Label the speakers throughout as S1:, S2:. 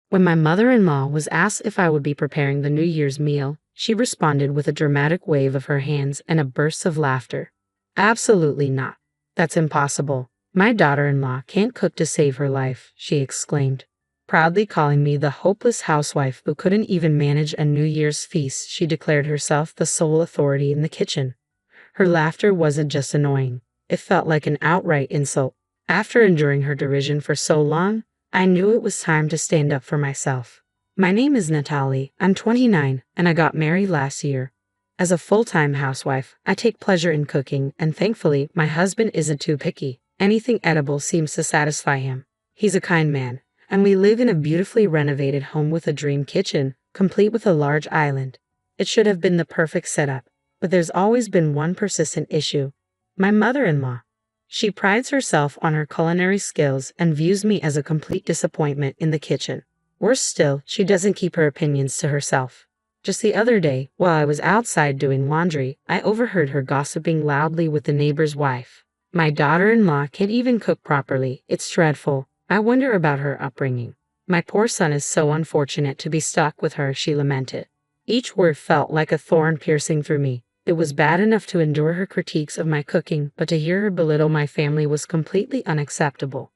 S1: When my mother-in-law was asked if I would be preparing the New Year's meal, she responded with a dramatic wave of her hands and a burst of laughter. Absolutely not. That's impossible. My daughter-in-law can't cook to save her life, she exclaimed, proudly calling me the hopeless housewife who couldn't even manage a New Year's feast. She declared herself the sole authority in the kitchen. Her laughter wasn't just annoying, it felt like an outright insult. After enduring her derision for so long, I knew it was time to stand up for myself. My name is Natalie, I'm 29, and I got married last year. As a full-time housewife, I take pleasure in cooking, and thankfully, my husband isn't too picky. Anything edible seems to satisfy him. He's a kind man, and we live in a beautifully renovated home with a dream kitchen, complete with a large island. It should have been the perfect setup, but there's always been one persistent issue. My mother-in-law. She prides herself on her culinary skills and views me as a complete disappointment in the kitchen. Worse still, she doesn't keep her opinions to herself. Just the other day, while I was outside doing laundry, I overheard her gossiping loudly with the neighbor's wife. My daughter-in-law can't even cook properly. It's dreadful. I wonder about her upbringing. My poor son is so unfortunate to be stuck with her, she lamented. Each word felt like a thorn piercing through me. It was bad enough to endure her critiques of my cooking, but to hear her belittle my family was completely unacceptable.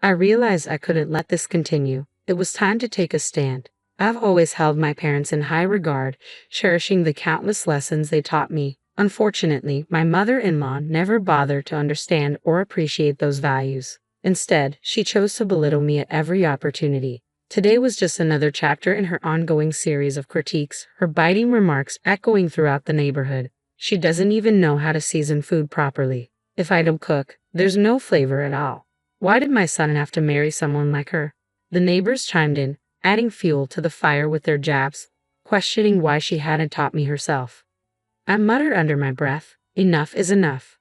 S1: I realized I couldn't let this continue. It was time to take a stand. I've always held my parents in high regard, cherishing the countless lessons they taught me. Unfortunately, my mother-in-law never bothered to understand or appreciate those values. Instead, she chose to belittle me at every opportunity. Today was just another chapter in her ongoing series of critiques, her biting remarks echoing throughout the neighborhood. She doesn't even know how to season food properly. If I don't cook, there's no flavor at all. Why did my son have to marry someone like her? The neighbors chimed in, adding fuel to the fire with their jabs, questioning why she hadn't taught me herself. I muttered under my breath, enough is enough.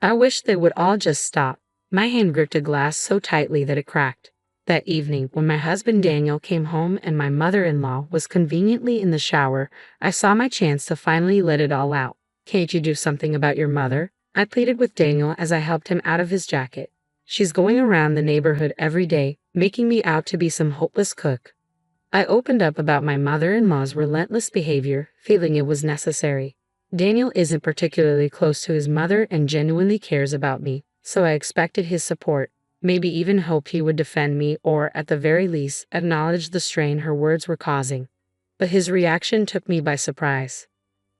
S1: I wish they would all just stop. My hand gripped a glass so tightly that it cracked. That evening, when my husband Daniel came home and my mother-in-law was conveniently in the shower, I saw my chance to finally let it all out. Can't you do something about your mother? I pleaded with Daniel as I helped him out of his jacket. She's going around the neighborhood every day, making me out to be some hopeless cook. I opened up about my mother-in-law's relentless behavior, feeling it was necessary. Daniel isn't particularly close to his mother and genuinely cares about me, so I expected his support. Maybe even hoped he would defend me or, at the very least, acknowledge the strain her words were causing. But his reaction took me by surprise.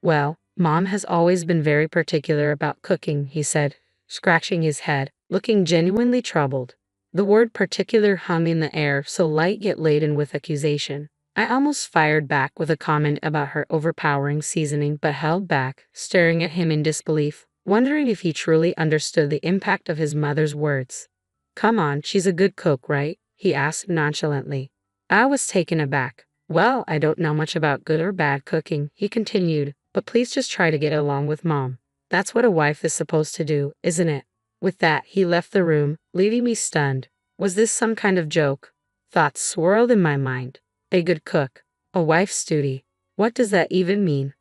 S1: Well, Mom has always been very particular about cooking, he said, scratching his head, looking genuinely troubled. The word particular hung in the air, so light yet laden with accusation. I almost fired back with a comment about her overpowering seasoning but held back, staring at him in disbelief, wondering if he truly understood the impact of his mother's words. Come on, she's a good cook, right? He asked nonchalantly. I was taken aback. Well, I don't know much about good or bad cooking, he continued, but please just try to get along with Mom. That's what a wife is supposed to do, isn't it? With that, he left the room, leaving me stunned. Was this some kind of joke? Thoughts swirled in my mind. A good cook. A wife's duty. What does that even mean?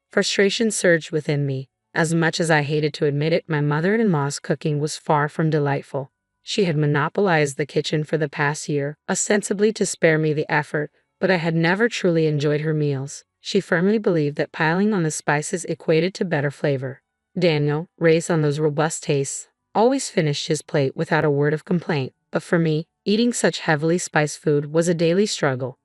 S1: Frustration surged within me. As much as I hated to admit it, my mother-in-law's cooking was far from delightful. She had monopolized the kitchen for the past year, ostensibly to spare me the effort, but I had never truly enjoyed her meals. She firmly believed that piling on the spices equated to better flavor. Daniel, raised on those robust tastes, always finished his plate without a word of complaint, but for me, eating such heavily spiced food was a daily struggle.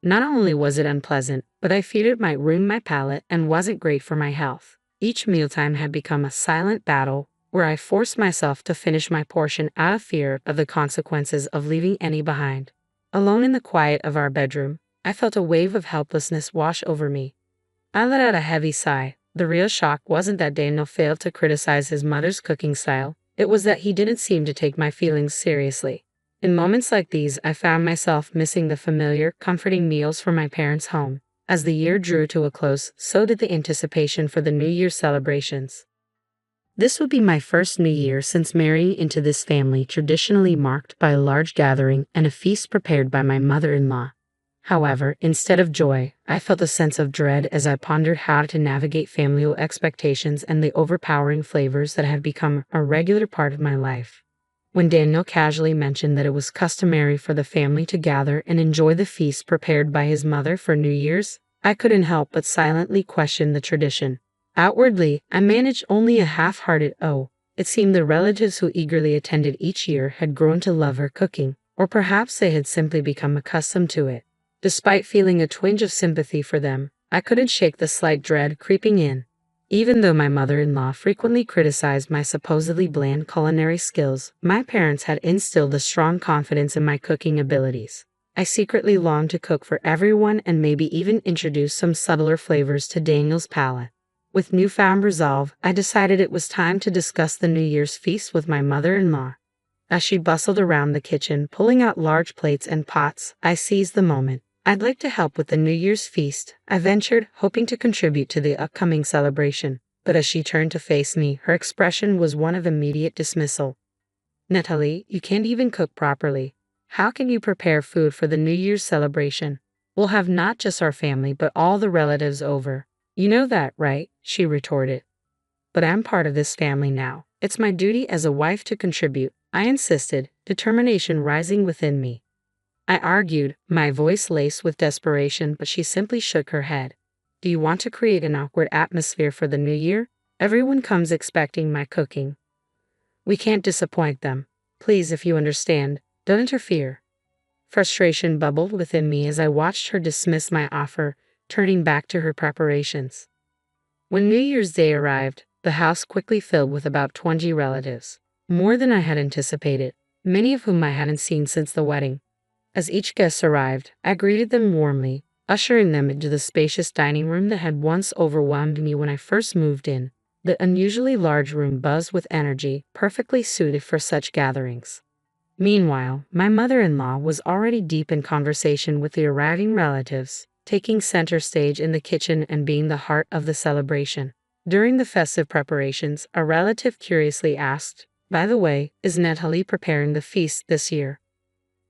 S1: Not only was it unpleasant, but I feared it might ruin my palate and wasn't great for my health. Each mealtime had become a silent battle, where I forced myself to finish my portion out of fear of the consequences of leaving any behind. Alone in the quiet of our bedroom, I felt a wave of helplessness wash over me. I let out a heavy sigh. The real shock wasn't that Daniel failed to criticize his mother's cooking style, it was that he didn't seem to take my feelings seriously. In moments like these, I found myself missing the familiar, comforting meals from my parents' home. As the year drew to a close, so did the anticipation for the New Year's celebrations. This would be my first New Year since marrying into this family traditionally marked by a large gathering and a feast prepared by my mother-in-law. However, instead of joy, I felt a sense of dread as I pondered how to navigate familial expectations and the overpowering flavors that had become a regular part of my life. When Daniel casually mentioned that it was customary for the family to gather and enjoy the feast prepared by his mother for New Year's, I couldn't help but silently question the tradition. Outwardly, I managed only a half-hearted "oh." It seemed the relatives who eagerly attended each year had grown to love her cooking, or perhaps they had simply become accustomed to it. Despite feeling a twinge of sympathy for them, I couldn't shake the slight dread creeping in. Even though my mother-in-law frequently criticized my supposedly bland culinary skills, my parents had instilled a strong confidence in my cooking abilities. I secretly longed to cook for everyone and maybe even introduce some subtler flavors to Daniel's palate. With newfound resolve, I decided it was time to discuss the New Year's feast with my mother-in-law. As she bustled around the kitchen, pulling out large plates and pots, I seized the moment. "I'd like to help with the New Year's feast," I ventured, hoping to contribute to the upcoming celebration. But as she turned to face me, her expression was one of immediate dismissal. "Natalie, you can't even cook properly. How can you prepare food for the New Year's celebration? We'll have not just our family, but all the relatives over. You know that, right?" she retorted. "But I'm part of this family now. It's my duty as a wife to contribute," I insisted, determination rising within me. I argued, my voice laced with desperation, but she simply shook her head. "Do you want to create an awkward atmosphere for the new year? Everyone comes expecting my cooking. We can't disappoint them. Please, if you understand, don't interfere." Frustration bubbled within me as I watched her dismiss my offer, turning back to her preparations. When New Year's Day arrived, the house quickly filled with about 20 relatives, more than I had anticipated, many of whom I hadn't seen since the wedding. As each guest arrived, I greeted them warmly, ushering them into the spacious dining room that had once overwhelmed me when I first moved in. The unusually large room buzzed with energy, perfectly suited for such gatherings. Meanwhile, my mother-in-law was already deep in conversation with the arriving relatives, taking center stage in the kitchen and being the heart of the celebration. During the festive preparations, a relative curiously asked, "By the way, is Natalie preparing the feast this year?"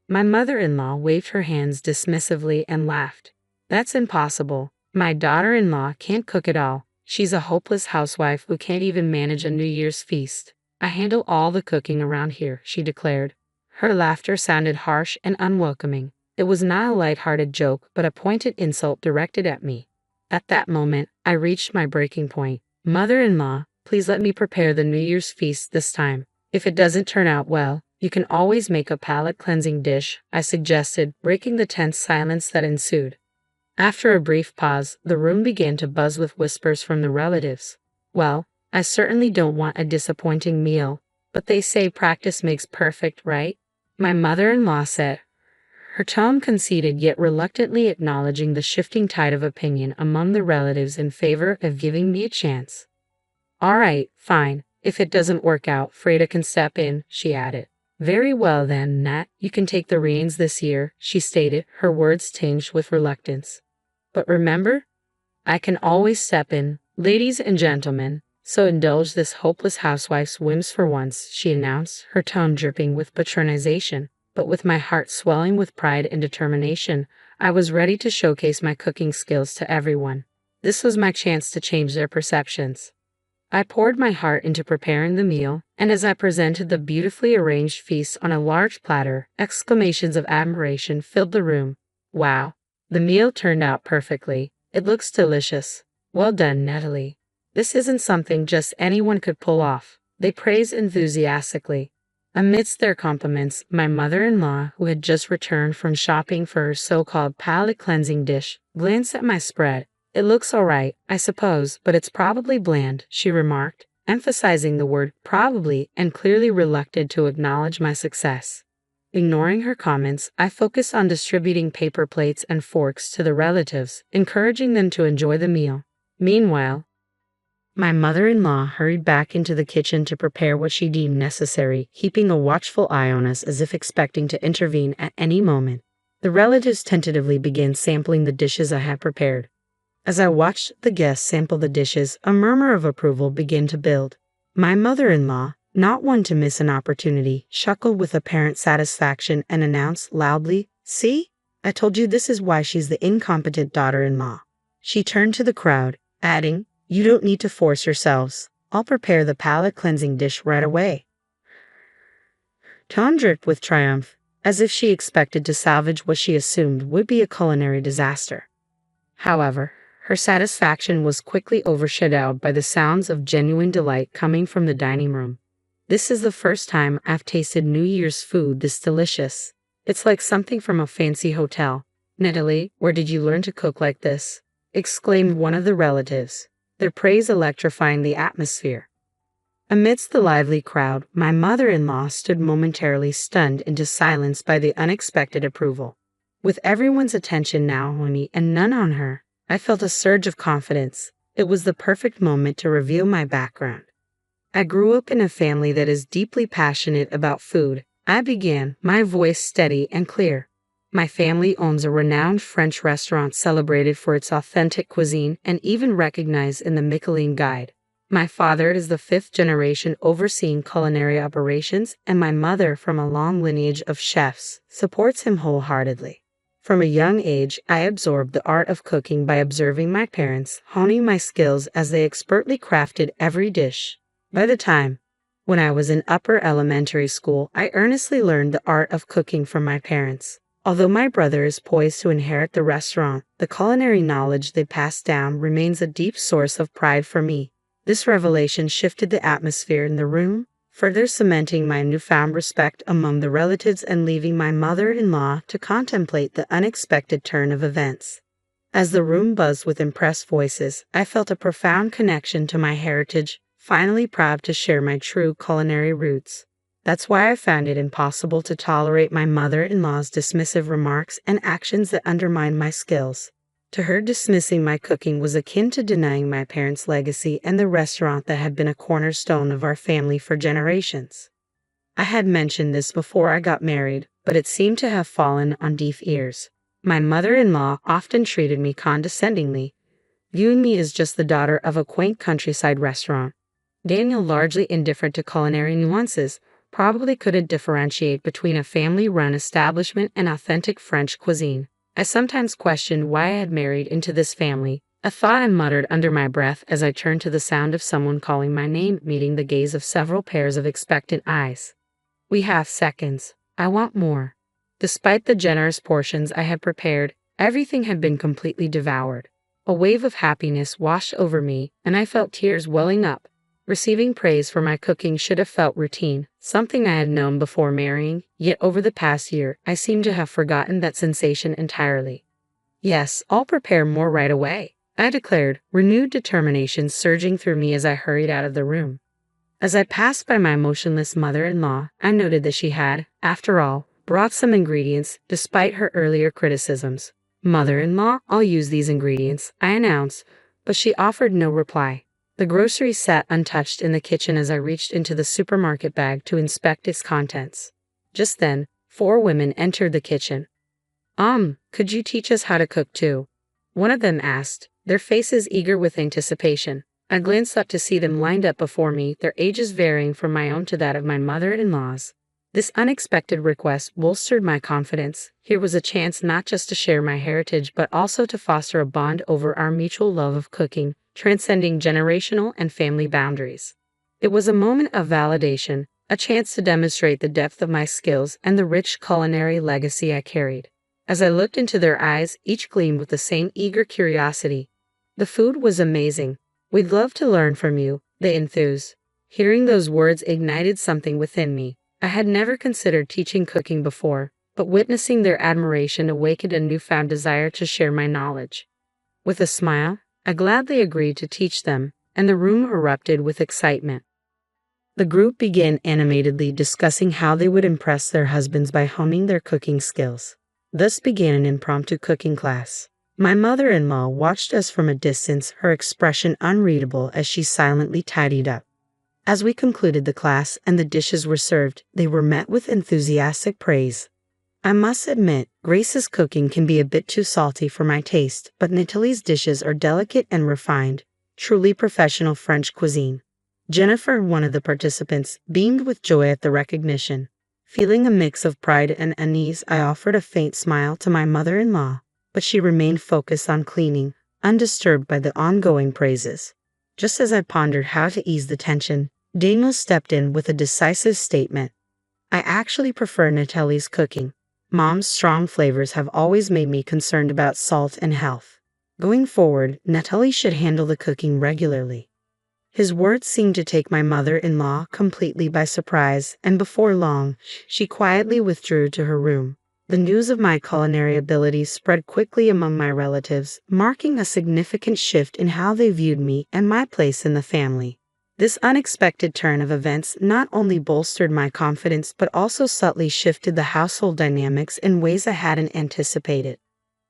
S1: My mother-in-law waved her hands dismissively and laughed. "That's impossible. My daughter-in-law can't cook at all. She's a hopeless housewife who can't even manage a New Year's feast. I handle all the cooking around here," she declared. Her laughter sounded harsh and unwelcoming. It was not a light-hearted joke, but a pointed insult directed at me. At that moment, I reached my breaking point. "Mother-in-law, please let me prepare the New Year's feast this time. If it doesn't turn out well, you can always make a palate-cleansing dish," I suggested, breaking the tense silence that ensued. After a brief pause, the room began to buzz with whispers from the relatives. "Well, I certainly don't want a disappointing meal, but they say practice makes perfect, right?" my mother-in-law said, her tone conceited yet reluctantly acknowledging the shifting tide of opinion among the relatives in favor of giving me a chance. "All right, fine. If it doesn't work out, Freda can step in," she added. "Very well then, Nat, you can take the reins this year," she stated, her words tinged with reluctance. "But remember, I can always step in. Ladies and gentlemen, so indulge this hopeless housewife's whims for once," she announced, her tone dripping with patronization. But with my heart swelling with pride and determination, I was ready to showcase my cooking skills to everyone. This was my chance to change their perceptions. I poured my heart into preparing the meal, and as I presented the beautifully arranged feast on a large platter, exclamations of admiration filled the room. "Wow, the meal turned out perfectly. It looks delicious. Well done, Natalie. This isn't something just anyone could pull off," they praised enthusiastically. Amidst their compliments, my mother-in-law, who had just returned from shopping for her so-called palate-cleansing dish, glanced at my spread. "It looks all right, I suppose, but it's probably bland," she remarked, emphasizing the word probably and clearly reluctant to acknowledge my success. Ignoring her comments, I focused on distributing paper plates and forks to the relatives, encouraging them to enjoy the meal. Meanwhile, my mother-in-law hurried back into the kitchen to prepare what she deemed necessary, keeping a watchful eye on us as if expecting to intervene at any moment. The relatives tentatively began sampling the dishes I had prepared. As I watched the guests sample the dishes, a murmur of approval began to build. My mother-in-law, not one to miss an opportunity, chuckled with apparent satisfaction and announced loudly, "See? I told you this is why she's the incompetent daughter-in-law." She turned to the crowd, adding, "You don't need to force yourselves. I'll prepare the palate-cleansing dish right away." tone dripped with triumph, as if she expected to salvage what she assumed would be a culinary disaster. However, her satisfaction was quickly overshadowed by the sounds of genuine delight coming from the dining room. "This is the first time I've tasted New Year's food this delicious. It's like something from a fancy hotel. Natalie, where did you learn to cook like this?" exclaimed one of the relatives, their praise electrifying the atmosphere. Amidst the lively crowd, my mother-in-law stood momentarily stunned into silence by the unexpected approval. With everyone's attention now on me and none on her, I felt a surge of confidence. It was the perfect moment to reveal my background. "I grew up in a family that is deeply passionate about food," I began, my voice steady and clear. "My family owns a renowned French restaurant celebrated for its authentic cuisine and even recognized in the Michelin Guide. My father is the fifth generation overseeing culinary operations, and my mother, from a long lineage of chefs, supports him wholeheartedly. From a young age, I absorbed the art of cooking by observing my parents, honing my skills as they expertly crafted every dish. By the time when I was in upper elementary school, I earnestly learned the art of cooking from my parents. Although my brother is poised to inherit the restaurant, the culinary knowledge they passed down remains a deep source of pride for me." This revelation shifted the atmosphere in the room, further cementing my newfound respect among the relatives and leaving my mother-in-law to contemplate the unexpected turn of events. As the room buzzed with impressed voices, I felt a profound connection to my heritage, finally proud to share my true culinary roots. That's why I found it impossible to tolerate my mother-in-law's dismissive remarks and actions that undermined my skills. To her, dismissing my cooking was akin to denying my parents' legacy and the restaurant that had been a cornerstone of our family for generations. I had mentioned this before I got married, but it seemed to have fallen on deaf ears. My mother-in-law often treated me condescendingly, viewing me as just the daughter of a quaint countryside restaurant. Daniel, largely indifferent to culinary nuances, probably couldn't differentiate between a family-run establishment and authentic French cuisine. I sometimes questioned why I had married into this family, a thought I muttered under my breath as I turned to the sound of someone calling my name, meeting the gaze of several pairs of expectant eyes. "We have seconds. I want more." Despite the generous portions I had prepared, everything had been completely devoured. A wave of happiness washed over me, and I felt tears welling up. Receiving praise for my cooking should have felt routine, something I had known before marrying, yet over the past year, I seemed to have forgotten that sensation entirely. "Yes, I'll prepare more right away," I declared, renewed determination surging through me as I hurried out of the room. As I passed by my motionless mother-in-law, I noted that she had, after all, brought some ingredients, despite her earlier criticisms. "Mother-in-law, I'll use these ingredients," I announced, but she offered no reply. The groceries sat untouched in the kitchen as I reached into the supermarket bag to inspect its contents. Just then, 4 women entered the kitchen. Could you teach us how to cook too?" one of them asked, their faces eager with anticipation. I glanced up to see them lined up before me, their ages varying from my own to that of my mother-in-law's. This unexpected request bolstered my confidence. Here was a chance not just to share my heritage but also to foster a bond over our mutual love of cooking, transcending generational and family boundaries. It was a moment of validation, a chance to demonstrate the depth of my skills and the rich culinary legacy I carried. As I looked into their eyes, each gleamed with the same eager curiosity. "The food was amazing. We'd love to learn from you," they enthused. Hearing those words ignited something within me. I had never considered teaching cooking before, but witnessing their admiration awakened a newfound desire to share my knowledge. With a smile, I gladly agreed to teach them, and the room erupted with excitement. The group began animatedly discussing how they would impress their husbands by honing their cooking skills. Thus began an impromptu cooking class. My mother-in-law watched us from a distance, her expression unreadable as she silently tidied up. As we concluded the class and the dishes were served, they were met with enthusiastic praise. I must admit, Grace's cooking can be a bit too salty for my taste, but Natalie's dishes are delicate and refined, truly professional French cuisine. Jennifer, one of the participants, beamed with joy at the recognition. Feeling a mix of pride and unease, I offered a faint smile to my mother-in-law, but she remained focused on cleaning, undisturbed by the ongoing praises. Just as I pondered how to ease the tension, Daniel stepped in with a decisive statement. I actually prefer Natali's cooking. Mom's strong flavors have always made me concerned about salt and health. Going forward, Natali should handle the cooking regularly. His words seemed to take my mother-in-law completely by surprise, and before long, she quietly withdrew to her room. The news of my culinary abilities spread quickly among my relatives, marking a significant shift in how they viewed me and my place in the family. This unexpected turn of events not only bolstered my confidence but also subtly shifted the household dynamics in ways I hadn't anticipated.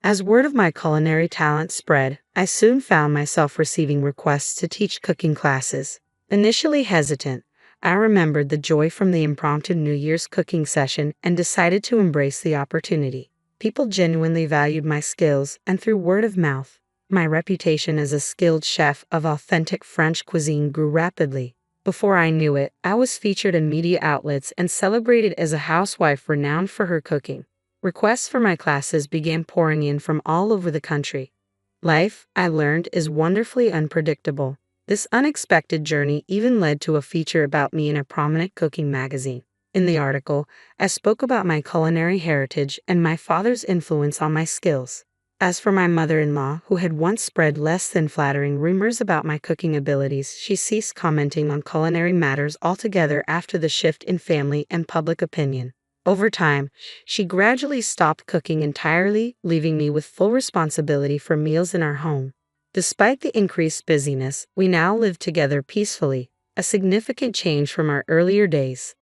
S1: As word of my culinary talent spread, I soon found myself receiving requests to teach cooking classes. Initially hesitant, I remembered the joy from the impromptu New Year's cooking session and decided to embrace the opportunity. People genuinely valued my skills, and through word of mouth, my reputation as a skilled chef of authentic French cuisine grew rapidly. Before I knew it, I was featured in media outlets and celebrated as a housewife renowned for her cooking. Requests for my classes began pouring in from all over the country. Life, I learned, is wonderfully unpredictable. This unexpected journey even led to a feature about me in a prominent cooking magazine. In the article, I spoke about my culinary heritage and my father's influence on my skills. As for my mother-in-law, who had once spread less than flattering rumors about my cooking abilities, she ceased commenting on culinary matters altogether after the shift in family and public opinion. Over time, she gradually stopped cooking entirely, leaving me with full responsibility for meals in our home. Despite the increased busyness, we now live together peacefully, a significant change from our earlier days.